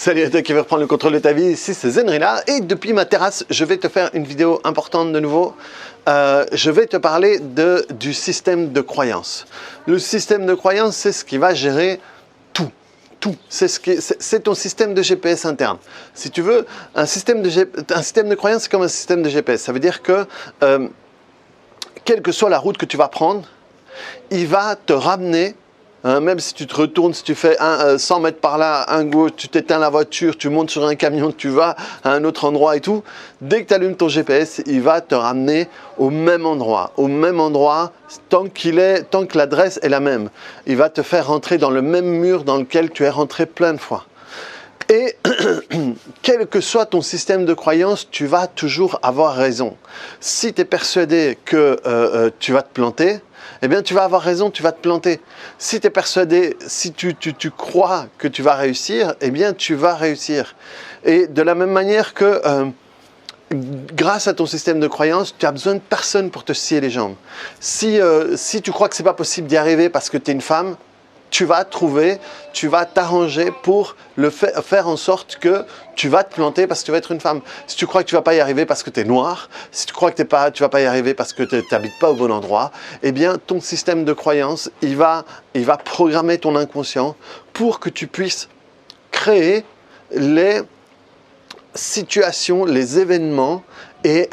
Salut à toi qui veut reprendre le contrôle de ta vie, ici c'est Zenrila et depuis ma terrasse, je vais te faire une vidéo importante de nouveau. Je vais te parler du système de croyance. Le système de croyance, c'est ce qui va gérer tout. C'est ton système de GPS interne. Si tu veux, un système de croyance, c'est comme un système de GPS. Ça veut dire que, quelle que soit la route que tu vas prendre, il va te ramener. Même si tu te retournes, si tu fais 100 mètres par là, un gauche, tu t'éteins la voiture, tu montes sur un camion, tu vas à un autre endroit et tout, dès que tu allumes ton GPS, il va te ramener au même endroit tant que l'adresse est la même. Il va te faire rentrer dans le même mur dans lequel tu es rentré plein de fois. Et quel que soit ton système de croyance, tu vas toujours avoir raison. Si tu es persuadé que tu vas te planter, eh bien tu vas avoir raison, tu vas te planter. Si tu es persuadé, si tu crois que tu vas réussir, eh bien tu vas réussir. Et de la même manière que grâce à ton système de croyance, tu as besoin de personne pour te scier les jambes. Si tu crois que ce n'est pas possible d'y arriver parce que tu es une femme, tu vas t'arranger pour faire en sorte que tu vas te planter parce que tu vas être une femme. Si tu crois que tu ne vas pas y arriver parce que tu es noir, si tu crois que tu ne vas pas y arriver parce que tu n'habites pas au bon endroit, eh bien ton système de croyance, il va programmer ton inconscient pour que tu puisses créer les situations, les événements et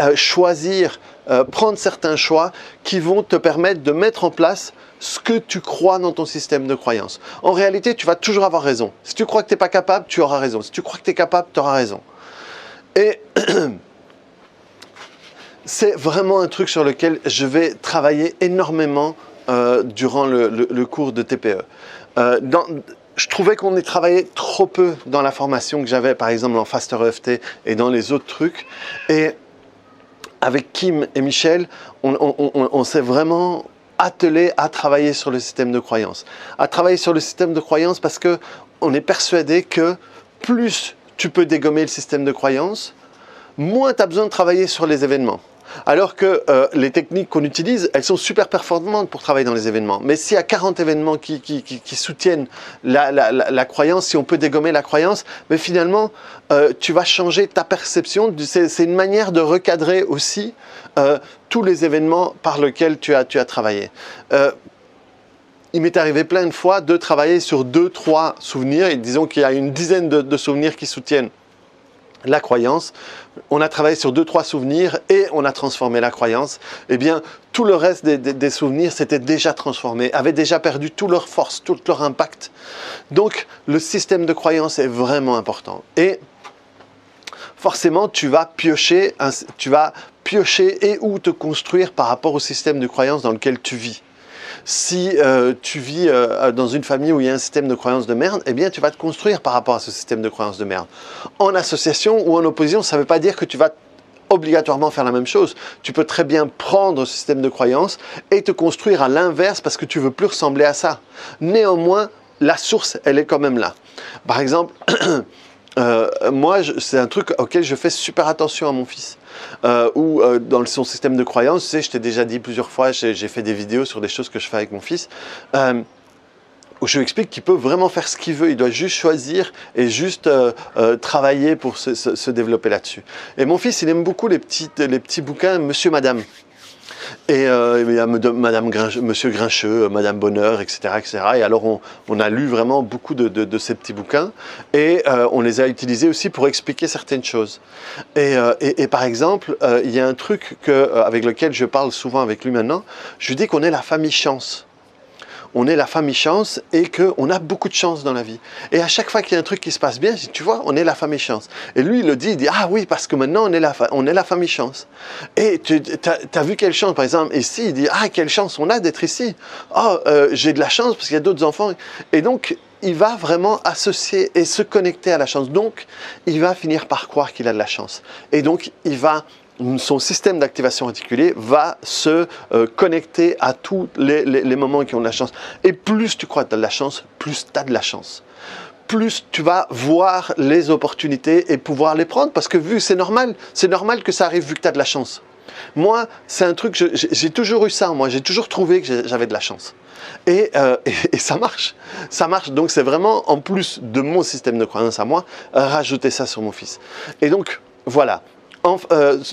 prendre certains choix qui vont te permettre de mettre en place ce que tu crois dans ton système de croyance. En réalité, tu vas toujours avoir raison. Si tu crois que tu n'es pas capable, tu auras raison. Si tu crois que tu es capable, tu auras raison. Et c'est vraiment un truc sur lequel je vais travailler énormément durant le cours de TPE. Je trouvais qu'on y travaillait trop peu dans la formation que j'avais, par exemple en Faster EFT et dans les autres trucs. Et avec Kim et Michel, on s'est vraiment attelé à travailler sur le système de croyance. À travailler sur le système de croyance parce qu'on est persuadé que plus tu peux dégommer le système de croyance, moins tu as besoin de travailler sur les événements. Alors que les techniques qu'on utilise, elles sont super performantes pour travailler dans les événements. Mais s'il y a 40 événements qui soutiennent la croyance, si on peut dégommer la croyance, mais finalement, tu vas changer ta perception. C'est une manière de recadrer aussi tous les événements par lesquels tu as travaillé. Il m'est arrivé plein de fois de travailler sur 2-3 souvenirs, et disons qu'il y a une dizaine de souvenirs qui soutiennent la croyance. On a travaillé sur 2-3 souvenirs et on a transformé la croyance. Eh bien, tout le reste des souvenirs s'était déjà transformé, avaient déjà perdu toute leur force, tout leur impact. Donc, le système de croyance est vraiment important. Et forcément, tu vas piocher et ou te construire par rapport au système de croyance dans lequel tu vis. Si tu vis dans une famille où il y a un système de croyance de merde, eh bien tu vas te construire par rapport à ce système de croyance de merde. En association ou en opposition, ça ne veut pas dire que tu vas obligatoirement faire la même chose. Tu peux très bien prendre ce système de croyance et te construire à l'inverse parce que tu ne veux plus ressembler à ça. Néanmoins, la source, elle est quand même là. Par exemple, moi, c'est un truc auquel je fais super attention à mon fils. Dans son système de croyance, tu sais, je t'ai déjà dit plusieurs fois, j'ai fait des vidéos sur des choses que je fais avec mon fils, où je lui explique qu'il peut vraiment faire ce qu'il veut, il doit juste choisir et juste travailler pour se développer là-dessus. Et mon fils, il aime beaucoup les petits bouquins Monsieur, Madame. Et il y a Monsieur Grincheux, Madame Bonheur, etc. Et alors on a lu vraiment beaucoup de ces petits bouquins et on les a utilisés aussi pour expliquer certaines choses. Et par exemple, il y a un truc avec lequel je parle souvent avec lui maintenant, je lui dis qu'on est la famille chance. On est la famille chance et qu'on a beaucoup de chance dans la vie. Et à chaque fois qu'il y a un truc qui se passe bien, je dis, tu vois, on est la famille chance. Et lui, il dit, ah oui, parce que maintenant, on est la famille chance. Et tu as vu quelle chance, par exemple, ici, il dit, ah, quelle chance on a d'être ici. Oh, j'ai de la chance parce qu'il y a d'autres enfants. Et donc, il va vraiment associer et se connecter à la chance. Donc, il va finir par croire qu'il a de la chance. Et donc, son système d'activation réticulée va se connecter à tous les moments qui ont de la chance. Et plus tu crois que tu as de la chance, plus tu as de la chance. Plus tu vas voir les opportunités et pouvoir les prendre. Parce que c'est normal que ça arrive vu que tu as de la chance. Moi, c'est un truc, j'ai toujours eu ça. Moi, j'ai toujours trouvé que j'avais de la chance. Et ça marche. Ça marche. Donc, c'est vraiment, en plus de mon système de croyance à moi, rajouter ça sur mon fils. Et donc, voilà.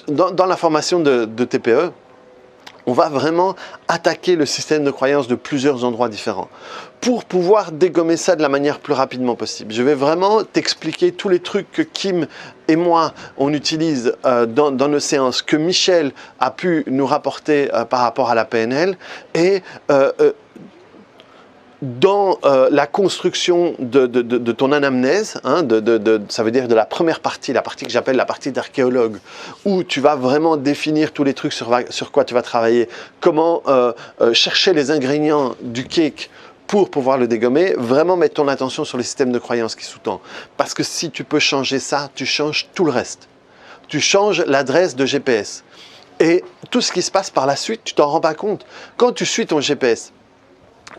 Dans la formation de TPE, on va vraiment attaquer le système de croyance de plusieurs endroits différents pour pouvoir dégommer ça de la manière plus rapidement possible. Je vais vraiment t'expliquer tous les trucs que Kim et moi, on utilise dans nos séances, que Michel a pu nous rapporter par rapport à la PNL et dans la construction de ton anamnèse, hein, ça veut dire de la première partie, la partie que j'appelle la partie d'archéologue, où tu vas vraiment définir tous les trucs sur quoi tu vas travailler, comment chercher les ingrédients du cake pour pouvoir le dégommer, vraiment mettre ton attention sur le système de croyance qui sous-tend. Parce que si tu peux changer ça, tu changes tout le reste. Tu changes l'adresse de GPS. Et tout ce qui se passe par la suite, tu t'en rends pas compte. Quand tu suis ton GPS,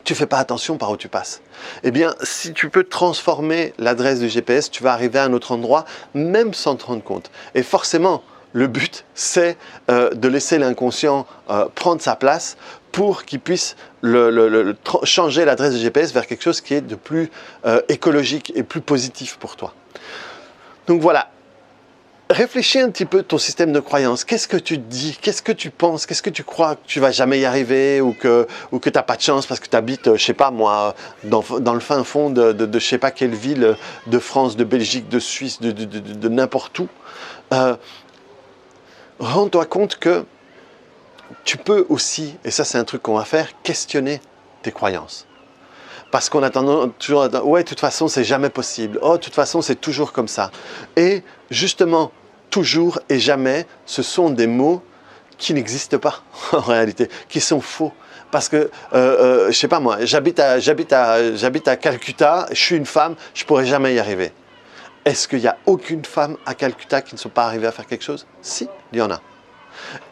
tu fais pas attention par où tu passes. Eh bien, si tu peux transformer l'adresse du GPS, tu vas arriver à un autre endroit, même sans te rendre compte. Et forcément, le but, c'est de laisser l'inconscient prendre sa place pour qu'il puisse changer l'adresse du GPS vers quelque chose qui est de plus écologique et plus positif pour toi. Donc voilà. Réfléchis un petit peu ton système de croyance. Qu'est-ce que tu te dis? Qu'est-ce que tu penses? Qu'est-ce que tu crois que tu vas jamais y arriver ou que tu n'as pas de chance parce que tu habites, je sais pas moi, dans le fin fond de je sais pas quelle ville de France, de Belgique, de Suisse, de n'importe où. Rends-toi compte que tu peux aussi, et ça c'est un truc qu'on va faire, questionner tes croyances. Parce qu'on a toujours ouais, de toute façon, c'est jamais possible. Oh, de toute façon, c'est toujours comme ça. Et justement, toujours et jamais, ce sont des mots qui n'existent pas en réalité, qui sont faux. Parce que, je sais pas moi, j'habite à Calcutta, je suis une femme, je pourrais jamais y arriver. Est-ce qu'il n'y a aucune femme à Calcutta qui ne soit pas arrivée à faire quelque chose? Si, il y en a.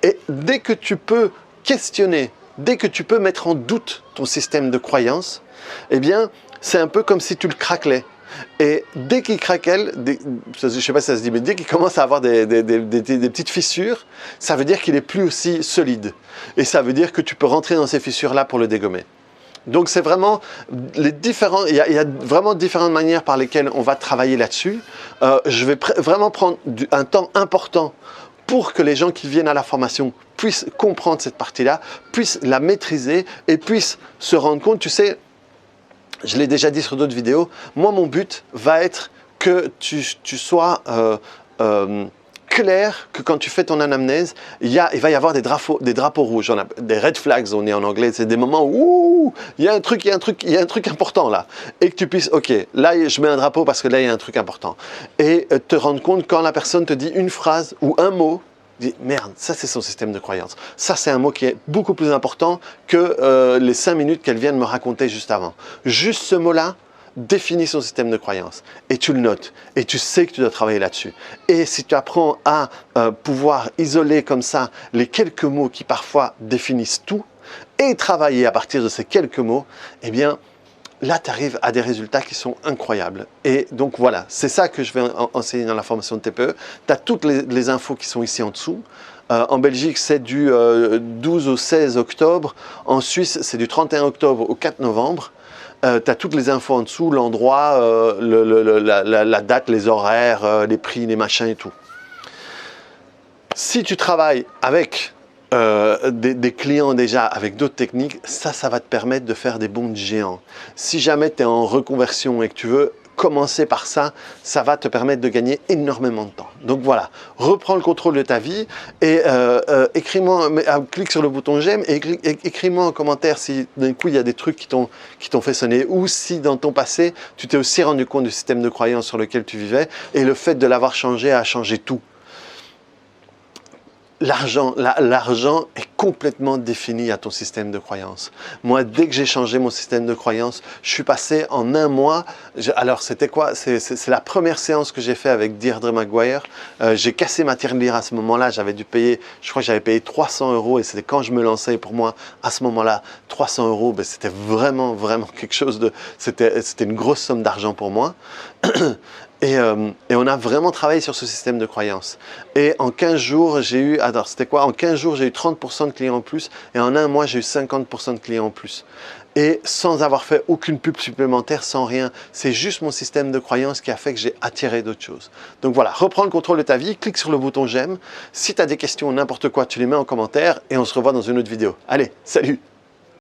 Et dès que tu peux questionner, dès que tu peux mettre en doute ton système de croyance, eh bien, c'est un peu comme si tu le craquelais. Et dès qu'il craquelle, je ne sais pas si ça se dit, mais dès qu'il commence à avoir des petites fissures, ça veut dire qu'il n'est plus aussi solide. Et ça veut dire que tu peux rentrer dans ces fissures-là pour le dégommer. Donc c'est vraiment il y a vraiment différentes manières par lesquelles on va travailler là-dessus. Je vais vraiment prendre un temps important pour que les gens qui viennent à la formation puissent comprendre cette partie-là, puissent la maîtriser et puissent se rendre compte, tu sais, je l'ai déjà dit sur d'autres vidéos, moi mon but va être que tu sois clair, que quand tu fais ton anamnèse, il va y avoir des drapeaux rouges, des red flags on est en anglais, c'est des moments où il y a un truc important là, et que tu puisses, ok, là je mets un drapeau parce que là il y a un truc important, et te rendre compte quand la personne te dit une phrase ou un mot, dis merde, ça c'est son système de croyance. Ça c'est un mot qui est beaucoup plus important que les 5 minutes qu'elle vient de me raconter juste avant. Juste ce mot-là définit son système de croyance et tu le notes et tu sais que tu dois travailler là-dessus. Et si tu apprends à pouvoir isoler comme ça les quelques mots qui parfois définissent tout et travailler à partir de ces quelques mots, eh bien là, tu arrives à des résultats qui sont incroyables. Et donc voilà, c'est ça que je vais enseigner dans la formation de TPE. Tu as toutes les infos qui sont ici en dessous. En Belgique, c'est du 12 au 16 octobre. En Suisse, c'est du 31 octobre au 4 novembre. Tu as toutes les infos en dessous, l'endroit, la date, les horaires, les prix, les machins et tout. Si tu travailles avec des clients déjà avec d'autres techniques, ça va te permettre de faire des bonds géants. Si jamais tu es en reconversion et que tu veux commencer par ça, ça va te permettre de gagner énormément de temps. Donc voilà, reprends le contrôle de ta vie et écris-moi, clique sur le bouton j'aime et écris-moi en commentaire si d'un coup il y a des trucs qui t'ont fait sonner ou si dans ton passé tu t'es aussi rendu compte du système de croyance sur lequel tu vivais et le fait de l'avoir changé a changé tout. L'argent est complètement défini à ton système de croyance. Moi, dès que j'ai changé mon système de croyance, je suis passé en un mois. Alors, c'était quoi? C'est la première séance que j'ai fait avec Deirdre Maguire. J'ai cassé ma tirelire à ce moment-là. J'avais dû payer, je crois que j'avais payé 300 € et c'était quand je me lançais. Pour moi, à ce moment-là, 300 €, ben, c'était vraiment quelque chose de... C'était une grosse somme d'argent pour moi. Et on a vraiment travaillé sur ce système de croyance. Et en 15 jours, j'ai eu, alors c'était quoi? En 15 jours, j'ai eu 30% de clients en plus, et en un mois, j'ai eu 50% de clients en plus. Et sans avoir fait aucune pub supplémentaire, sans rien. C'est juste mon système de croyance qui a fait que j'ai attiré d'autres choses. Donc voilà, reprends le contrôle de ta vie, clique sur le bouton j'aime. Si tu as des questions, n'importe quoi, tu les mets en commentaire et on se revoit dans une autre vidéo. Allez, salut!